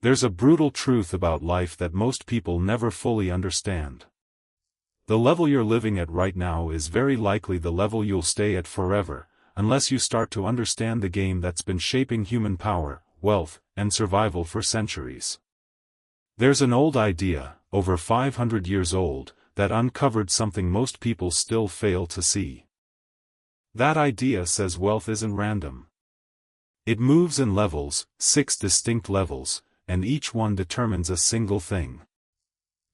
There's a brutal truth about life that most people never fully understand. The level you're living at right now is very likely the level you'll stay at forever, unless you start to understand the game that's been shaping human power, wealth, and survival for centuries. There's an old idea, over 500 years old, that uncovered something most people still fail to see. That idea says wealth isn't random. It moves in levels, 6 distinct levels, and each one determines a single thing.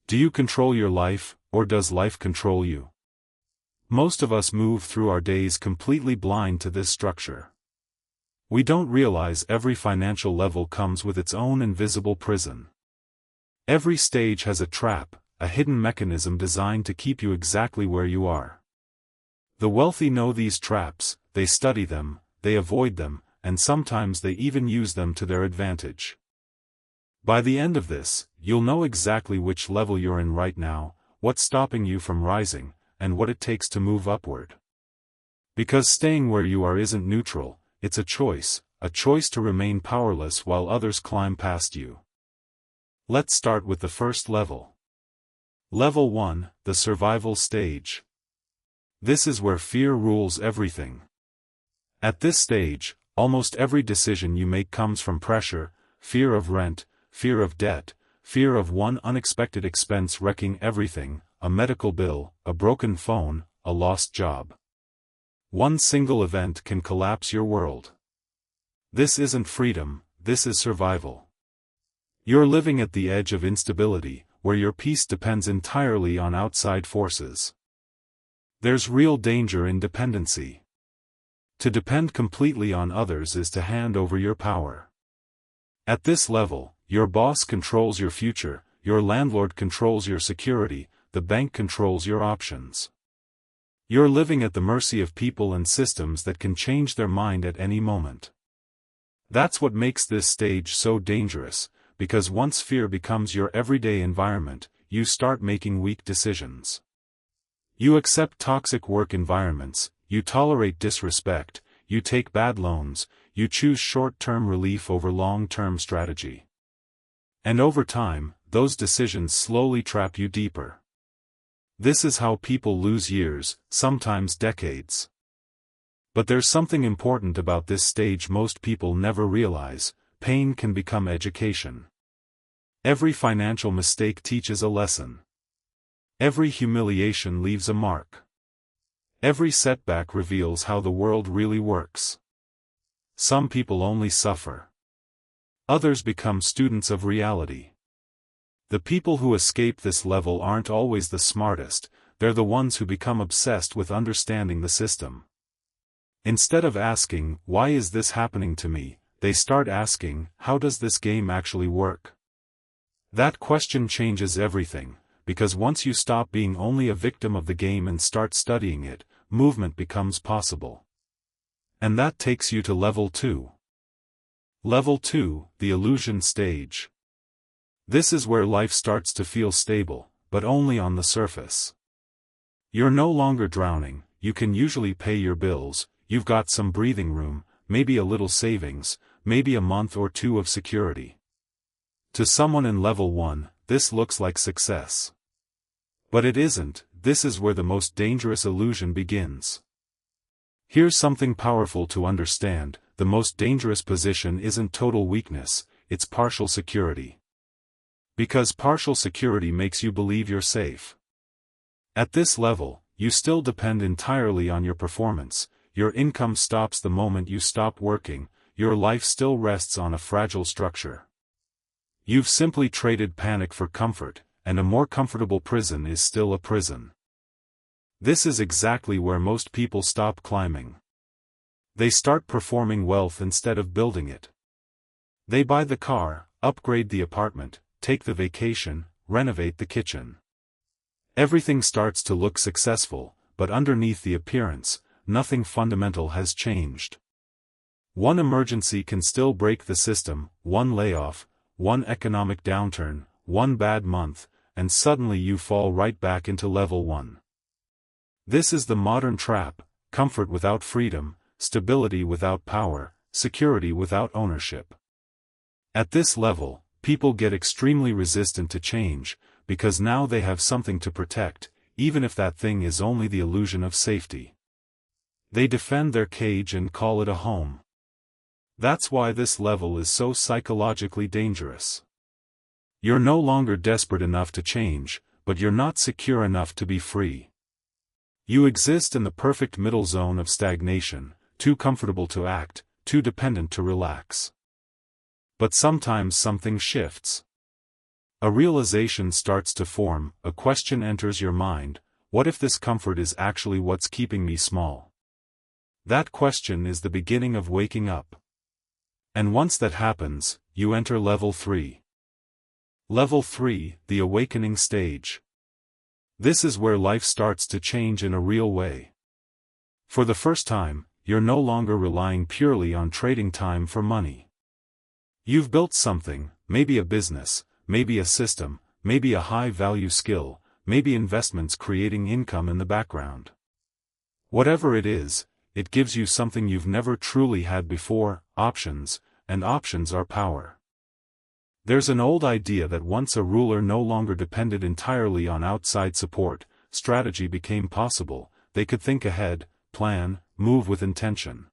Do you control your life, or does life control you? Most of us move through our days completely blind to this structure. We don't realize every financial level comes with its own invisible prison. Every stage has a trap, a hidden mechanism designed to keep you exactly where you are. The wealthy know these traps, they study them, they avoid them, and sometimes they even use them to their advantage. By the end of this, you'll know exactly which level you're in right now, what's stopping you from rising, and what it takes to move upward. Because staying where you are isn't neutral, it's a choice to remain powerless while others climb past you. Let's start with the first level. Level 1, the survival stage. This is where fear rules everything. At this stage, almost every decision you make comes from pressure, fear of rent, fear of debt, fear of one unexpected expense wrecking everything, a medical bill, a broken phone, a lost job. One single event can collapse your world. This isn't freedom, this is survival. You're living at the edge of instability, where your peace depends entirely on outside forces. There's real danger in dependency. To depend completely on others is to hand over your power. At this level, your boss controls your future, your landlord controls your security, the bank controls your options. You're living at the mercy of people and systems that can change their mind at any moment. That's what makes this stage so dangerous, because once fear becomes your everyday environment, you start making weak decisions. You accept toxic work environments, you tolerate disrespect, you take bad loans, you choose short-term relief over long-term strategy. And over time, those decisions slowly trap you deeper. This is how people lose years, sometimes decades. But there's something important about this stage most people never realize: pain can become education. Every financial mistake teaches a lesson. Every humiliation leaves a mark. Every setback reveals how the world really works. Some people only suffer. Others become students of reality. The people who escape this level aren't always the smartest, they're the ones who become obsessed with understanding the system. Instead of asking, "Why is this happening to me?" they start asking, "How does this game actually work?" That question changes everything, because once you stop being only a victim of the game and start studying it, movement becomes possible. And that takes you to level 2. Level 2, the illusion stage. This is where life starts to feel stable, but only on the surface. You're no longer drowning, you can usually pay your bills, you've got some breathing room, maybe a little savings, maybe a month or two of security. To someone in level 1, this looks like success. But it isn't. This is where the most dangerous illusion begins. Here's something powerful to understand: the most dangerous position isn't total weakness, it's partial security. Because partial security makes you believe you're safe. At this level, you still depend entirely on your performance, your income stops the moment you stop working, your life still rests on a fragile structure. You've simply traded panic for comfort, and a more comfortable prison is still a prison. This is exactly where most people stop climbing. They start performing wealth instead of building it. They buy the car, upgrade the apartment, take the vacation, renovate the kitchen. Everything starts to look successful, but underneath the appearance, nothing fundamental has changed. One emergency can still break the system, one layoff, one economic downturn, one bad month, and suddenly you fall right back into level 1. This is the modern trap: comfort without freedom, stability without power, security without ownership. At this level, people get extremely resistant to change, because now they have something to protect, even if that thing is only the illusion of safety. They defend their cage and call it a home. That's why this level is so psychologically dangerous. You're no longer desperate enough to change, but you're not secure enough to be free. You exist in the perfect middle zone of stagnation, too comfortable to act, too dependent to relax. But sometimes something shifts. A realization starts to form, a question enters your mind: what if this comfort is actually what's keeping me small? That question is the beginning of waking up. And once that happens, you enter level 3. Level 3, the awakening stage. This is where life starts to change in a real way. For the first time, you're no longer relying purely on trading time for money. You've built something, maybe a business, maybe a system, maybe a high-value skill, maybe investments creating income in the background. Whatever it is, it gives you something you've never truly had before: options, and options are power. There's an old idea that once a ruler no longer depended entirely on outside support, strategy became possible. They could think ahead, plan, move with intention.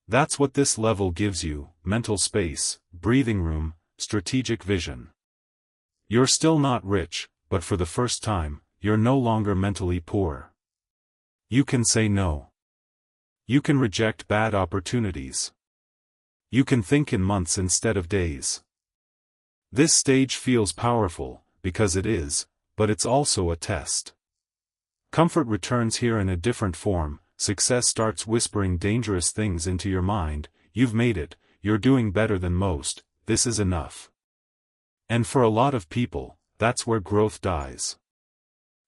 That's what this level gives you: mental space, breathing room, strategic vision. You're still not rich, but for the first time, you're no longer mentally poor. You can say no. You can reject bad opportunities. You can think in months instead of days. This stage feels powerful, because it is, but it's also a test. Comfort returns here in a different form. Success starts whispering dangerous things into your mind: you've made it, you're doing better than most, this is enough. And for a lot of people, that's where growth dies.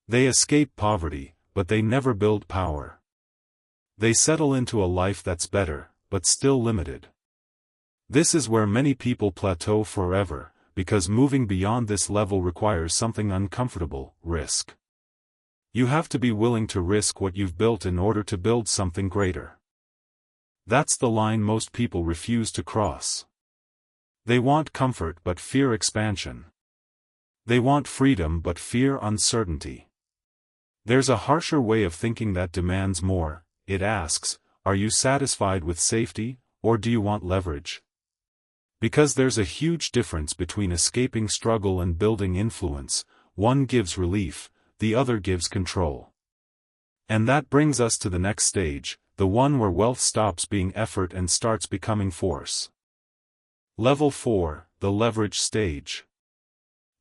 They escape poverty, but they never build power. They settle into a life that's better, but still limited. This is where many people plateau forever, because moving beyond this level requires something uncomfortable: risk. You have to be willing to risk what you've built in order to build something greater. That's the line most people refuse to cross. They want comfort but fear expansion. They want freedom but fear uncertainty. There's a harsher way of thinking that demands more. It asks, are you satisfied with safety, or do you want leverage? Because there's a huge difference between escaping struggle and building influence. One gives relief, the other gives control. And that brings us to the next stage, the one where wealth stops being effort and starts becoming force. Level 4, the leverage stage.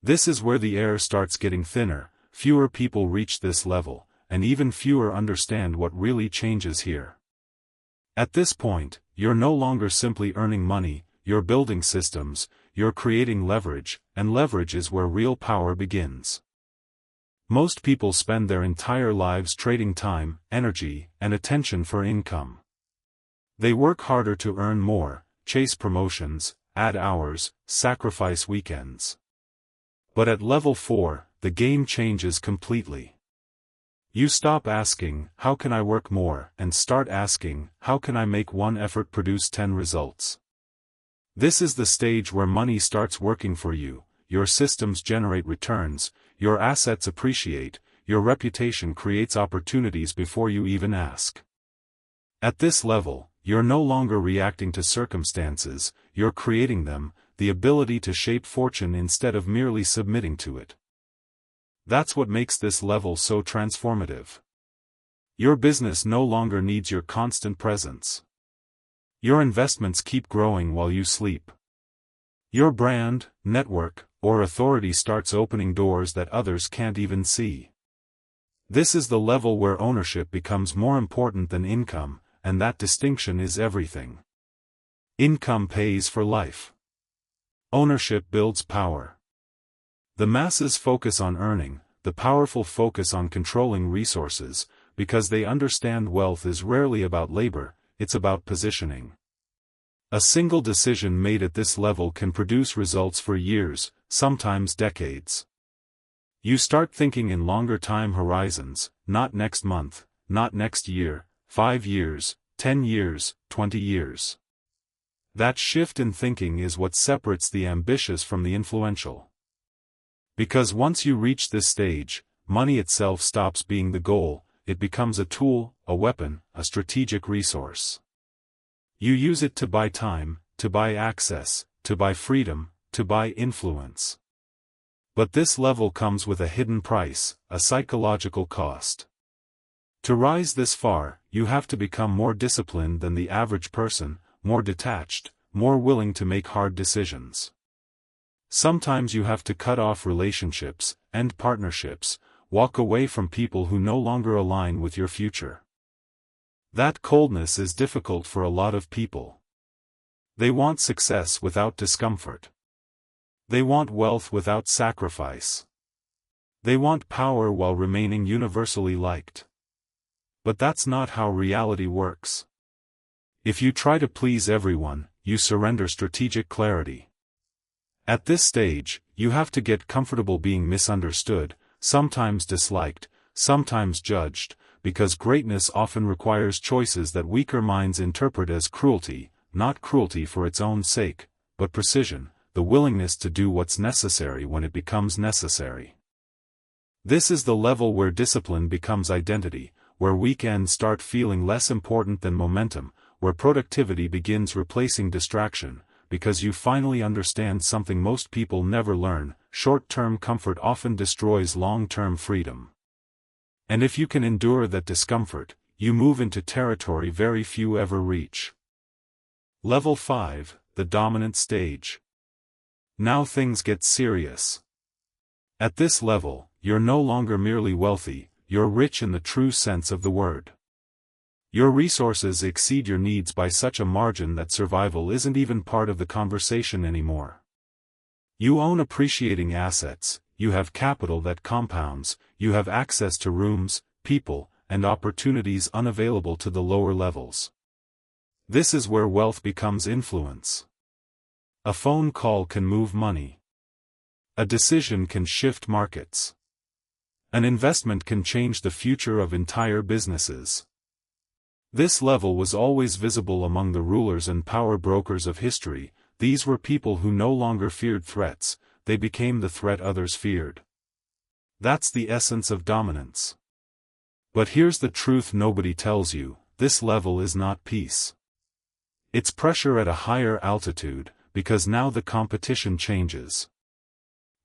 This is where the air starts getting thinner. Fewer people reach this level, and even fewer understand what really changes here. At this point, you're no longer simply earning money, you're building systems, you're creating leverage, and leverage is where real power begins. Most people spend their entire lives trading time, energy, and attention for income. They work harder to earn more, chase promotions, add hours, sacrifice weekends. But at level 4, the game changes completely. You stop asking, how can I work more, and start asking, how can I make one effort produce 10 results? This is the stage where money starts working for you, your systems generate returns, your assets appreciate, your reputation creates opportunities before you even ask. At this level, you're no longer reacting to circumstances, you're creating them, the ability to shape fortune instead of merely submitting to it. That's what makes this level so transformative. Your business no longer needs your constant presence. Your investments keep growing while you sleep. Your brand, network, or authority starts opening doors that others can't even see. This is the level where ownership becomes more important than income, and that distinction is everything. Income pays for life. Ownership builds power. The masses focus on earning, the powerful focus on controlling resources, because they understand wealth is rarely about labor, it's about positioning. A single decision made at this level can produce results for years, sometimes decades. You start thinking in longer time horizons, not next month, not next year, 5 years, 10 years, 20 years. That shift in thinking is what separates the ambitious from the influential. Because once you reach this stage, money itself stops being the goal, it becomes a tool, a weapon, a strategic resource. You use it to buy time, to buy access, to buy freedom, to buy influence. But this level comes with a hidden price, a psychological cost. To rise this far, you have to become more disciplined than the average person, more detached, more willing to make hard decisions. Sometimes you have to cut off relationships, end partnerships, walk away from people who no longer align with your future. That coldness is difficult for a lot of people. They want success without discomfort. They want wealth without sacrifice. They want power while remaining universally liked. But that's not how reality works. If you try to please everyone, you surrender strategic clarity. At this stage, you have to get comfortable being misunderstood, sometimes disliked, sometimes judged, because greatness often requires choices that weaker minds interpret as cruelty, not cruelty for its own sake, but precision, the willingness to do what's necessary when it becomes necessary. This is the level where discipline becomes identity, where weekends start feeling less important than momentum, where productivity begins replacing distraction, because you finally understand something most people never learn: short-term comfort often destroys long-term freedom. And if you can endure that discomfort, you move into territory very few ever reach. Level 5, the dominant stage. Now things get serious. At this level, you're no longer merely wealthy, you're rich in the true sense of the word. Your resources exceed your needs by such a margin that survival isn't even part of the conversation anymore. You own appreciating assets, you have capital that compounds, you have access to rooms, people, and opportunities unavailable to the lower levels. This is where wealth becomes influence. A phone call can move money. A decision can shift markets. An investment can change the future of entire businesses. This level was always visible among the rulers and power brokers of history. These were people who no longer feared threats, they became the threat others feared. That's the essence of dominance. But here's the truth nobody tells you: this level is not peace. It's pressure at a higher altitude, because now the competition changes.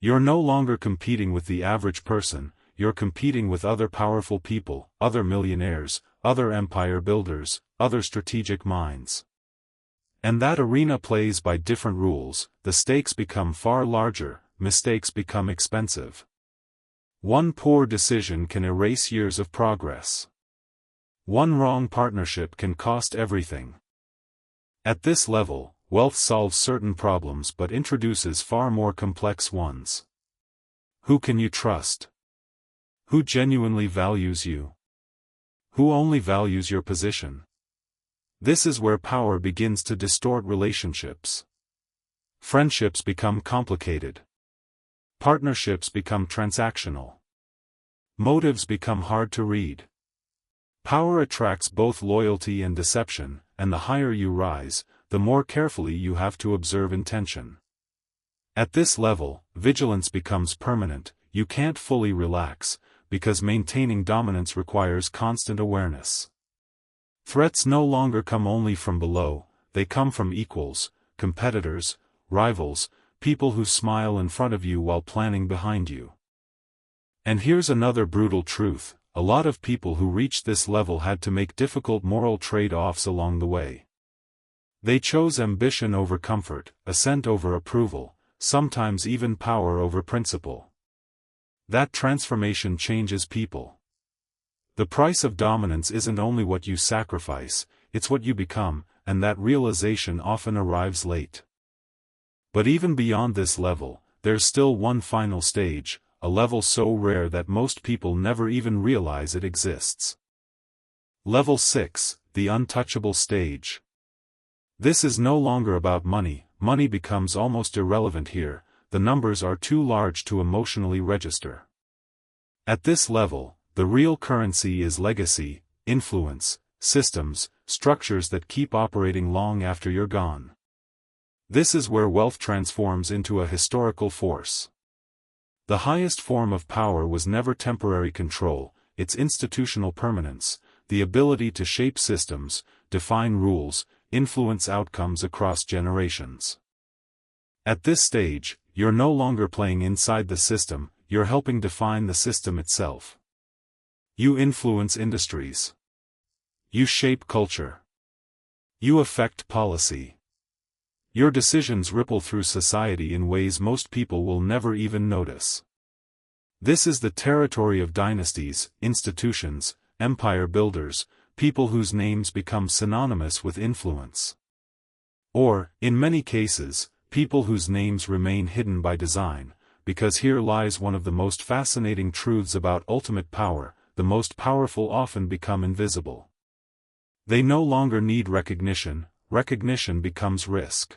You're no longer competing with the average person, you're competing with other powerful people, other millionaires, other empire builders, other strategic minds. And that arena plays by different rules. The stakes become far larger, mistakes become expensive. One poor decision can erase years of progress. One wrong partnership can cost everything. At this level, wealth solves certain problems but introduces far more complex ones. Who can you trust? Who genuinely values you? Who only values your position? This is where power begins to distort relationships. Friendships become complicated. Partnerships become transactional. Motives become hard to read. Power attracts both loyalty and deception, and the higher you rise, the more carefully you have to observe intention. At this level, vigilance becomes permanent. You can't fully relax, because maintaining dominance requires constant awareness. Threats no longer come only from below, they come from equals, competitors, rivals, people who smile in front of you while planning behind you. And here's another brutal truth: a lot of people who reached this level had to make difficult moral trade-offs along the way. They chose ambition over comfort, ascent over approval, sometimes even power over principle. That transformation changes people. The price of dominance isn't only what you sacrifice, it's what you become, and that realization often arrives late. But even beyond this level, there's still one final stage, a level so rare that most people never even realize it exists. Level 6, the untouchable stage. This is no longer about money. Money becomes almost irrelevant here, the numbers are too large to emotionally register. At this level, the real currency is legacy, influence, systems, structures that keep operating long after you're gone. This is where wealth transforms into a historical force. The highest form of power was never temporary control, it's institutional permanence, the ability to shape systems, define rules, influence outcomes across generations. At this stage, you're no longer playing inside the system, you're helping define the system itself. You influence industries. You shape culture. You affect policy. Your decisions ripple through society in ways most people will never even notice. This is the territory of dynasties, institutions, empire builders, people whose names become synonymous with influence. Or, in many cases, people whose names remain hidden by design, because here lies one of the most fascinating truths about ultimate power: the most powerful often become invisible. They no longer need recognition, recognition becomes risk.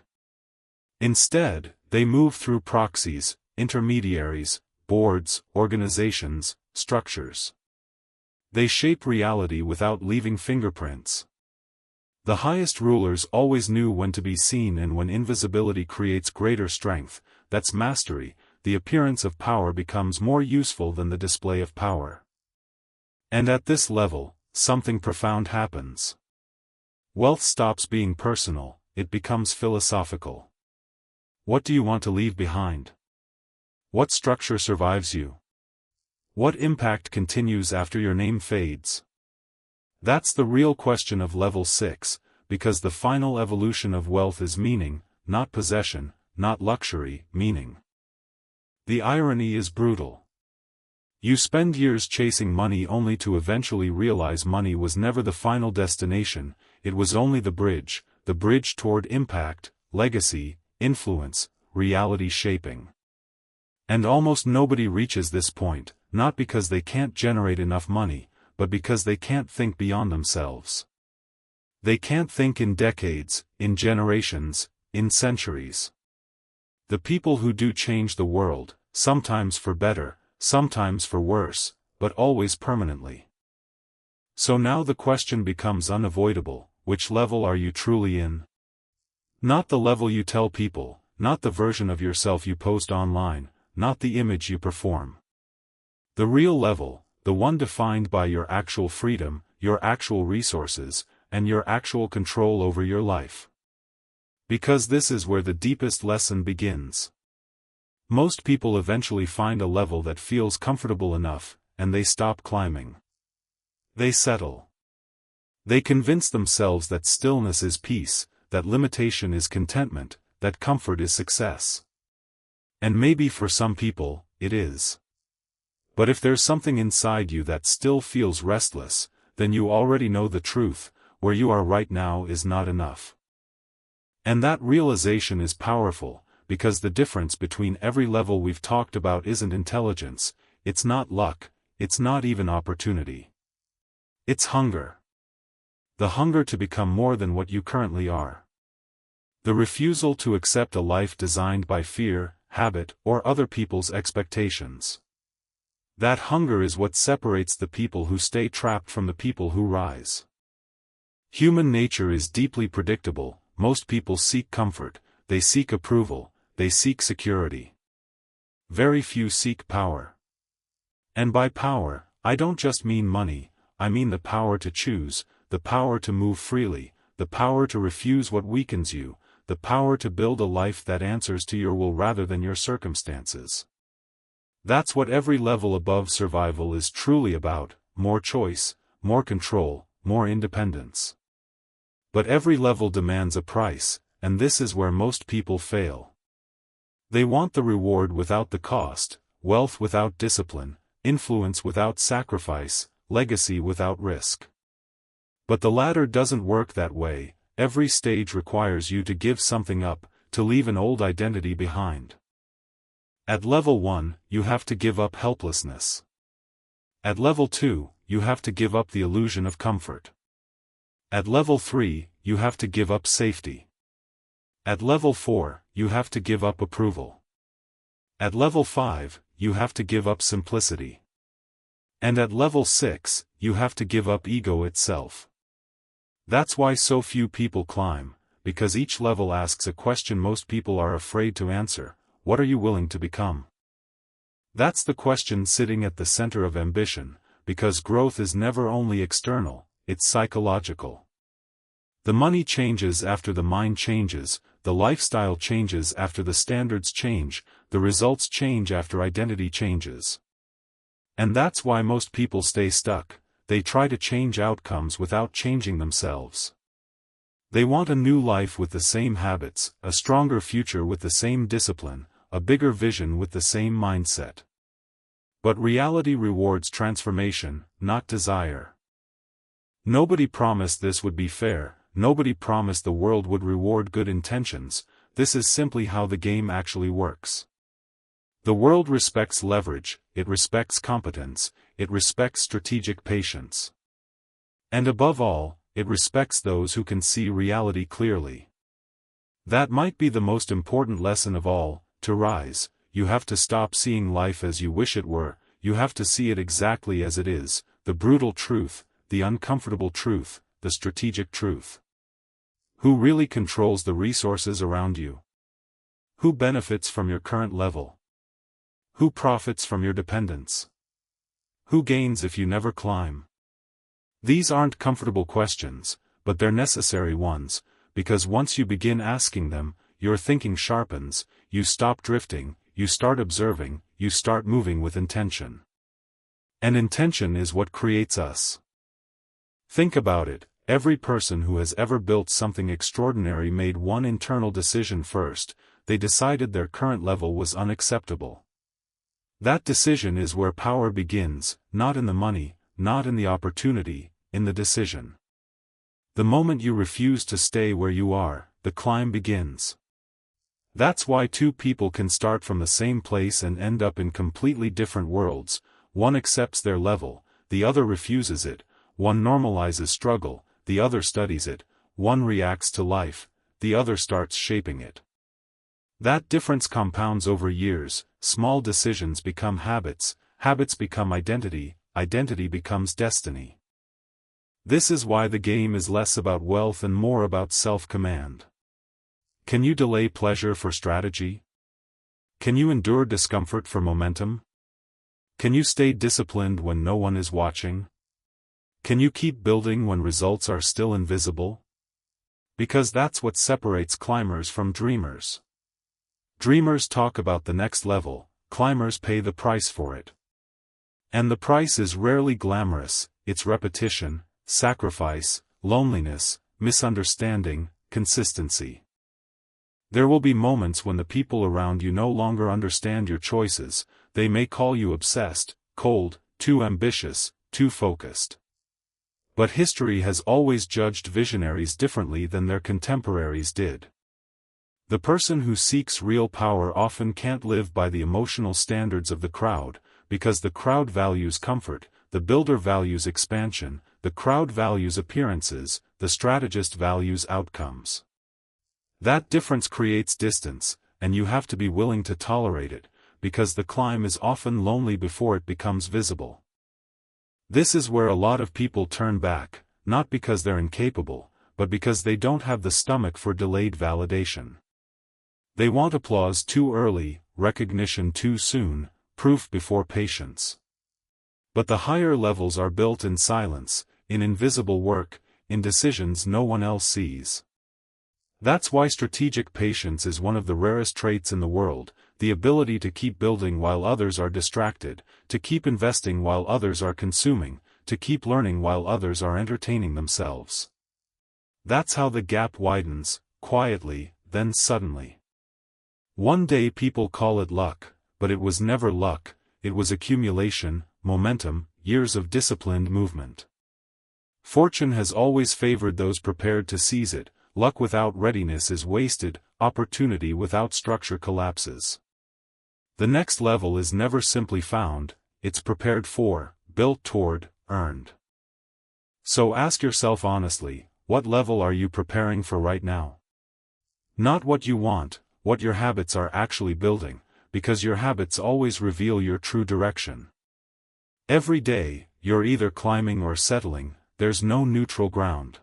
Instead, they move through proxies, intermediaries, boards, organizations, structures. They shape reality without leaving fingerprints. The highest rulers always knew when to be seen and when invisibility creates greater strength. That's mastery. The appearance of power becomes more useful than the display of power. And at this level, something profound happens. Wealth stops being personal, it becomes philosophical. What do you want to leave behind? What structure survives you? What impact continues after your name fades? That's the real question of level 6, because the final evolution of wealth is meaning, not possession, not luxury, meaning. The irony is brutal. You spend years chasing money only to eventually realize money was never the final destination, it was only the bridge toward impact, legacy, influence, reality shaping. And almost nobody reaches this point, not because they can't generate enough money, but because they can't think beyond themselves. They can't think in decades, in generations, in centuries. The people who do change the world, sometimes for better, sometimes for worse, but always permanently. So now the question becomes unavoidable: which level are you truly in? Not the level you tell people, not the version of yourself you post online, not the image you perform. The real level, the one defined by your actual freedom, your actual resources, and your actual control over your life. Because this is where the deepest lesson begins. Most people eventually find a level that feels comfortable enough, and they stop climbing. They settle. They convince themselves that stillness is peace, that limitation is contentment, that comfort is success. And maybe for some people, it is. But if there's something inside you that still feels restless, then you already know the truth: where you are right now is not enough. And that realization is powerful, because the difference between every level we've talked about isn't intelligence, it's not luck, it's not even opportunity. It's hunger. The hunger to become more than what you currently are. The refusal to accept a life designed by fear, habit, or other people's expectations. That hunger is what separates the people who stay trapped from the people who rise. Human nature is deeply predictable: most people seek comfort, they seek approval, they seek security. Very few seek power. And by power, I don't just mean money, I mean the power to choose, the power to move freely, the power to refuse what weakens you, the power to build a life that answers to your will rather than your circumstances. That's what every level above survival is truly about: more choice, more control, more independence. But every level demands a price, and this is where most people fail. They want the reward without the cost, wealth without discipline, influence without sacrifice, legacy without risk. But the latter doesn't work that way. Every stage requires you to give something up, to leave an old identity behind. At level 1, you have to give up helplessness. At level 2, you have to give up the illusion of comfort. At level 3, you have to give up safety. At level 4, you have to give up approval. At level 5, you have to give up simplicity. And at level 6, you have to give up ego itself. That's why so few people climb, because each level asks a question most people are afraid to answer: what are you willing to become? That's the question sitting at the center of ambition, because growth is never only external, it's psychological. The money changes after the mind changes, the lifestyle changes after the standards change, the results change after identity changes. And that's why most people stay stuck. They try to change outcomes without changing themselves. They want a new life with the same habits, a stronger future with the same discipline, a bigger vision with the same mindset. But reality rewards transformation, not desire. Nobody promised this would be fair, nobody promised the world would reward good intentions. This is simply how the game actually works. The world respects leverage, it respects competence, it respects strategic patience. And above all, it respects those who can see reality clearly. That might be the most important lesson of all. To rise, you have to stop seeing life as you wish it were, you have to see it exactly as it is, the brutal truth, the uncomfortable truth, the strategic truth. Who really controls the resources around you? Who benefits from your current level? Who profits from your dependence? Who gains if you never climb? These aren't comfortable questions, but they're necessary ones, because once you begin asking them, your thinking sharpens, you stop drifting, you start observing, you start moving with intention. And intention is what creates us. Think about it, every person who has ever built something extraordinary made one internal decision first: they decided their current level was unacceptable. That decision is where power begins, not in the money, not in the opportunity, in the decision. The moment you refuse to stay where you are, the climb begins. That's why two people can start from the same place and end up in completely different worlds. One accepts their level, the other refuses it. One normalizes struggle, the other studies it. One reacts to life, the other starts shaping it. That difference compounds over years. Small decisions become habits, habits become identity, identity becomes destiny. This is why the game is less about wealth and more about self-command. Can you delay pleasure for strategy? Can you endure discomfort for momentum? Can you stay disciplined when no one is watching? Can you keep building when results are still invisible? Because that's what separates climbers from dreamers. Dreamers talk about the next level, climbers pay the price for it. And the price is rarely glamorous, it's repetition, sacrifice, loneliness, misunderstanding, consistency. There will be moments when the people around you no longer understand your choices. They may call you obsessed, cold, too ambitious, too focused. But history has always judged visionaries differently than their contemporaries did. The person who seeks real power often can't live by the emotional standards of the crowd, because the crowd values comfort, the builder values expansion, the crowd values appearances, the strategist values outcomes. That difference creates distance, and you have to be willing to tolerate it, because the climb is often lonely before it becomes visible. This is where a lot of people turn back, not because they're incapable, but because they don't have the stomach for delayed validation. They want applause too early, recognition too soon, proof before patience. But the higher levels are built in silence, in invisible work, in decisions no one else sees. That's why strategic patience is one of the rarest traits in the world, the ability to keep building while others are distracted, to keep investing while others are consuming, to keep learning while others are entertaining themselves. That's how the gap widens, quietly, then suddenly. One day people call it luck, but it was never luck, it was accumulation, momentum, years of disciplined movement. Fortune has always favored those prepared to seize it. Luck without readiness is wasted, opportunity without structure collapses. The next level is never simply found, it's prepared for, built toward, earned. So ask yourself honestly, what level are you preparing for right now? Not what you want, what your habits are actually building, because your habits always reveal your true direction. Every day, you're either climbing or settling, there's no neutral ground.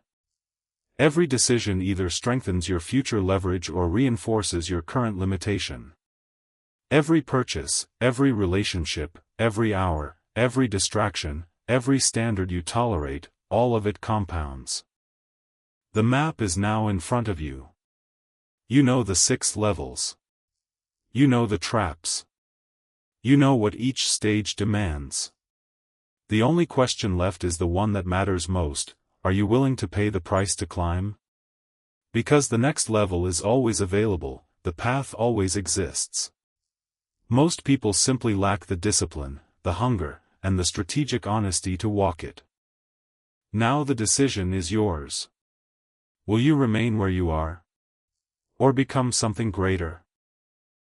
Every decision either strengthens your future leverage or reinforces your current limitation. Every purchase, every relationship, every hour, every distraction, every standard you tolerate, all of it compounds. The map is now in front of you. You know the 6 levels. You know the traps. You know what each stage demands. The only question left is the one that matters most: are you willing to pay the price to climb? Because the next level is always available, the path always exists. Most people simply lack the discipline, the hunger, and the strategic honesty to walk it. Now the decision is yours. Will you remain where you are? Or become something greater?